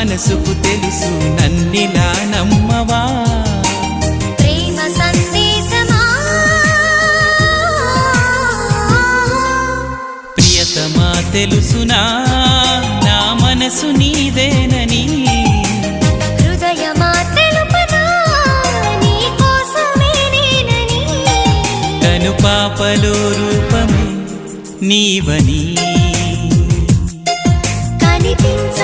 మనసుకు తెలుసు నన్నిలా నమ్మవా ప్రేమ సందేశమా ప్రియతమా తెలుసునా నా మనసు నీదేనని హృదయమా తెలుపనా నీ కోసమే నేనని కను పాపలో రూపమే నీవని కనిపించ